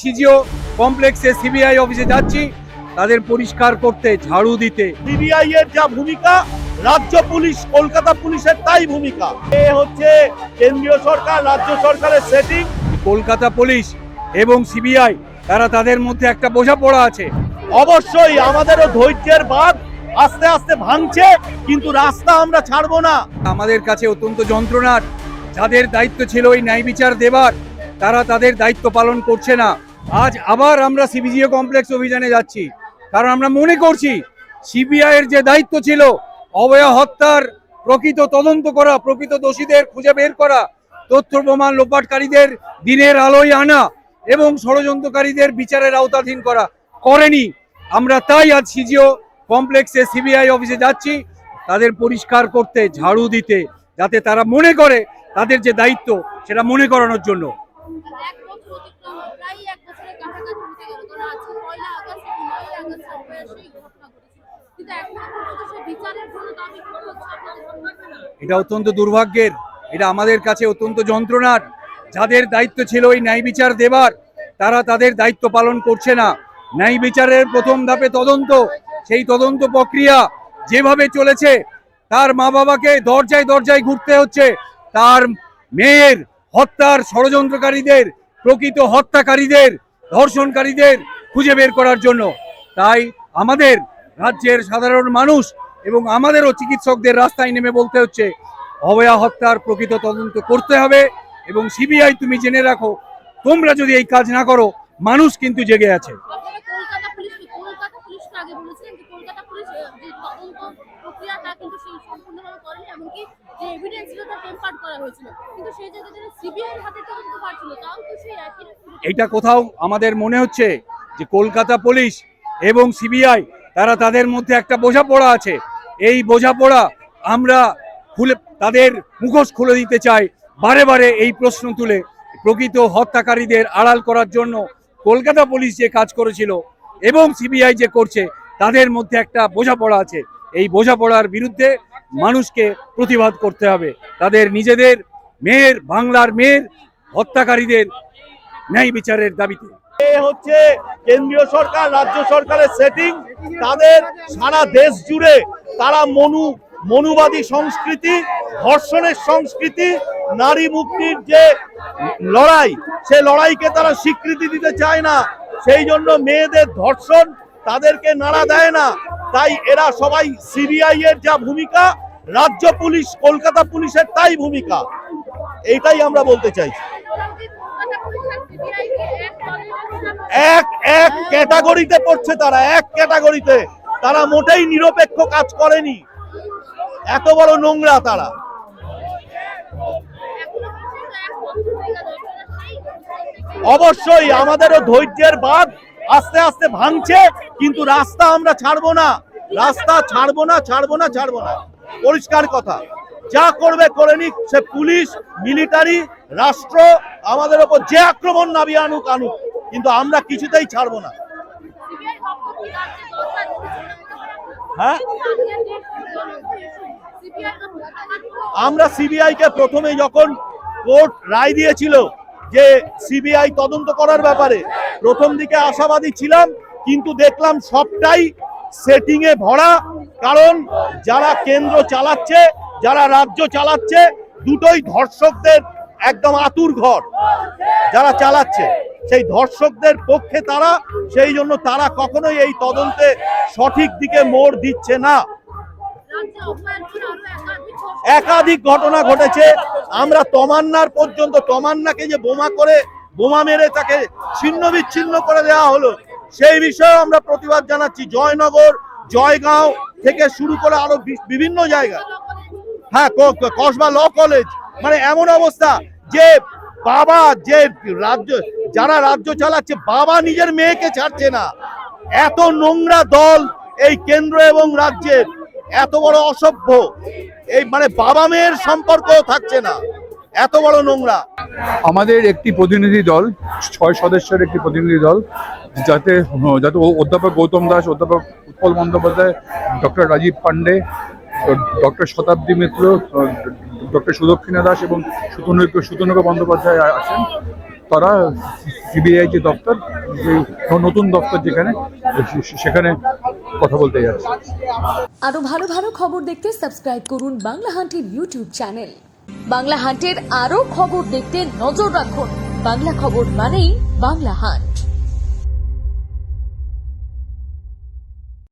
CGO কমপ্লেক্সে CBI অফিসে যাচ্ছি তাদের পরিষ্কার করতে, ঝাড়ু দিতে। সিবিআই এর যা ভূমিকা, রাজ্য পুলিশ, কলকাতা পুলিশের তাই ভূমিকা। এ হচ্ছে কেন্দ্রীয় সরকার রাজ্য সরকারের সেটিং। কলকাতা পুলিশ এবং সিবিআই তারা তাদের মধ্যে একটা বোঝাপড়া আছে। অবশ্যই আমাদেরও ধৈর্যের বাঁধ আস্তে আস্তে ভাঙছে, কিন্তু রাস্তা আমরা ছাড়বো না। আমাদের কাছে অত্যন্ত যন্ত্রণার, যাদের দায়িত্ব ছিল এই ন্যায় বিচার দেবার, তারা তাদের দায়িত্ব পালন করছে না। আজ আবার আমরা সিবিজিও কমপ্লেক্স অভিযানে যাচ্ছি, কারণ আমরা মনে করছি সিবিআই এর যে দায়িত্ব ছিল অভয়া হত্যার প্রকৃত তদন্ত করা, প্রকৃত দোষীদের খুঁজে বের করা, তথ্য প্রমাণ লোপাটকারীদের দিনের আলোয় আনা এবং ষড়যন্ত্রকারীদের বিচারের আওতাধীন করা, করেনি। আমরা তাই আজ সিজিও কমপ্লেক্সে সিবিআই অফিসে যাচ্ছি তাদের পরিষ্কার করতে, ঝাড়ু দিতে, যাতে তারা মনে করে তাদের যে দায়িত্ব সেটা মনে করানোর জন্য। এটা অত্যন্ত দুর্ভাগ্যের, এটা আমাদের কাছে অত্যন্ত যন্ত্রণার। যাদের দায়িত্ব ছিল এই ন্যায় বিচার দেবার, তারা তাদের দায়িত্ব পালন করছে না। ন্যায় বিচারের প্রথম ধাপে তদন্ত, সেই তদন্ত প্রক্রিয়া যেভাবে চলেছে, তার মা বাবাকে দরজায় দরজায় ঘুরতে হচ্ছে তার মেয়ের হত্যার ষড়যন্ত্রকারীদের, প্রকৃত হত্যাকারীদের, ধর্ষণকারীদের খুঁজে বের করার জন্য। তাই আমাদের রাজ্যের সাধারণ মানুষ এবং আমাদেরও চিকিৎসকদের রাস্তায় নেমে বলতে হচ্ছে অভয়া হত্যার প্রকৃত তদন্ত করতে হবে। এবং সিবিআই, তুমি জেনে রাখো, তোমরা যদি এই কাজ না করো, মানুষ কিন্তু জেগে আছে। এটা কোথাও আমাদের মনে হচ্ছে যে কলকাতা পুলিশ এবং সিবিআই তারা তাদের মধ্যে একটা বোঝাপড়া আছে। এই বোঝাপড়া আমরা খুলে, তাদের মুখোশ খুলে দিতে চাই। বারে বারে এই প্রশ্ন তুলে প্রকৃত হত্যাকারীদের আড়াল করার জন্য কলকাতা পুলিশ যে কাজ করেছিল এবং সিবিআই যে করছে, তাদের মধ্যে একটা বোঝাপড়া আছে। এই বোঝাপড়ার বিরুদ্ধে মানুষকে প্রতিবাদ করতে হবে। তাদের নিজেদের মেয়ের, বাংলার মেয়ের হত্যাকারীদের ন্যায় বিচারের দাবিতে। এ হচ্ছে কেন্দ্রীয় সরকার রাজ্য সরকারের সেটিং। তাদের সারা দেশ জুড়ে তারা মনুবাদী সংস্কৃতি, ধর্ষণের সংস্কৃতি, নারী মুক্তির যে লড়াই, সে লড়াইকে তারা স্বীকৃতি দিতে চায় না। সেই জন্য মেয়েদের ধর্ষণ তাদেরকে নাড়া দেয় না। তাই এরা সবাই সিবিআই এর যা ভূমিকা, রাজ্য পুলিশ, কলকাতা পুলিশের তাই ভূমিকা। এইটাই আমরা বলতে চাইছি। এক ক্যাটাগরিতে পড়ছে তারা, এক ক্যাটাগরিতে। তারা মোটেই নিরপেক্ষ কাজ করেনি, এত বড় নোংরা তারা। অবশ্যই আমাদেরও ধৈর্যের বাঁধ আস্তে আস্তে ভাঙছে, কিন্তু রাস্তা আমরা ছাড়বো না। রাস্তা ছাড়বো না, ছাড়বো না, ছাড়বো না। পরিষ্কার কথা, যা করবে করে নিক। সে পুলিশ, মিলিটারি, রাষ্ট্র আমাদের ওপর যে আক্রমণ নামিয়ে আনুক আনুক, কিন্তু আমরা কিছুতেই ছাড়বো না। হ্যাঁ, আমরা সিবিআই কে প্রথমে যখন কোর্ট রায় দিয়েছিল যে সিবিআই তদন্ত করার ব্যাপারে, প্রথম দিকে আশাবাদী ছিলাম, কিন্তু দেখলাম সবটাই সেটিং এ ভরা। কারণ যারা কেন্দ্র চালাচ্ছে, যারা রাজ্য চালাচ্ছে, দুটোই ধর্ষকদের একদম আতুর ঘর। যারা চালাচ্ছে সেই ধর্ষকদের পক্ষে তারা, সেই জন্য তারা কখনোই এই তদন্তে সঠিক দিকে মোড় দিচ্ছে না। একাধিক ঘটনা ঘটেছে। আমরা তমান্নার পর্যন্ত, তমান্নাকে যে বোমা মেরে তাকে ছিন্ন বিচ্ছিন্ন করে দেওয়া হলো, সেই বিষয়ে আমরা প্রতিবাদ জানাচ্ছি। জয়নগর, জয়গাঁও থেকে শুরু করে আরো বিভিন্ন জায়গা, হ্যাঁ, কসবা ল কলেজ, মানে এমন অবস্থা যে বাবা, যে যারা রাজ্য চালাচ্ছে, বাবা নিজের মেয়েকে ছাড়ছে না। এত নোংরা দল এই কেন্দ্র এবং রাজ্যের, এত বড় অসভ্য, এই মানে বাবা মেয়ের সম্পর্ক থাকছে না, এত বড় নোংরা। আমাদের একটি প্রতিনিধি দল, 6 সদস্যের একটি প্রতিনিধি দল, যাতে অধ্যাপক গৌতম দাস, অধ্যাপক উৎপল বন্দ্যোপাধ্যায়, ডক্টর রাজীব পান্ডে, ডক্টর শতাব্দী মিত্র, ডক্টর সুদক্ষিণা দাস এবং সুতনুক বন্দ্যোপাধ্যায় আছেন। তারা সিবিআই যে দপ্তর, যে নতুন দপ্তর যেখানে, সেখানে কথা বলতে যাচ্ছে। আরো ভালো ভালো খবর দেখতে সাবস্ক্রাইব করুন বাংলা হান্টের ইউটিউব চ্যানেল। বাংলা হান্টের আরো খবর দেখতে নজর রাখুন। বাংলা খবর মানেই বাংলা হান্ট।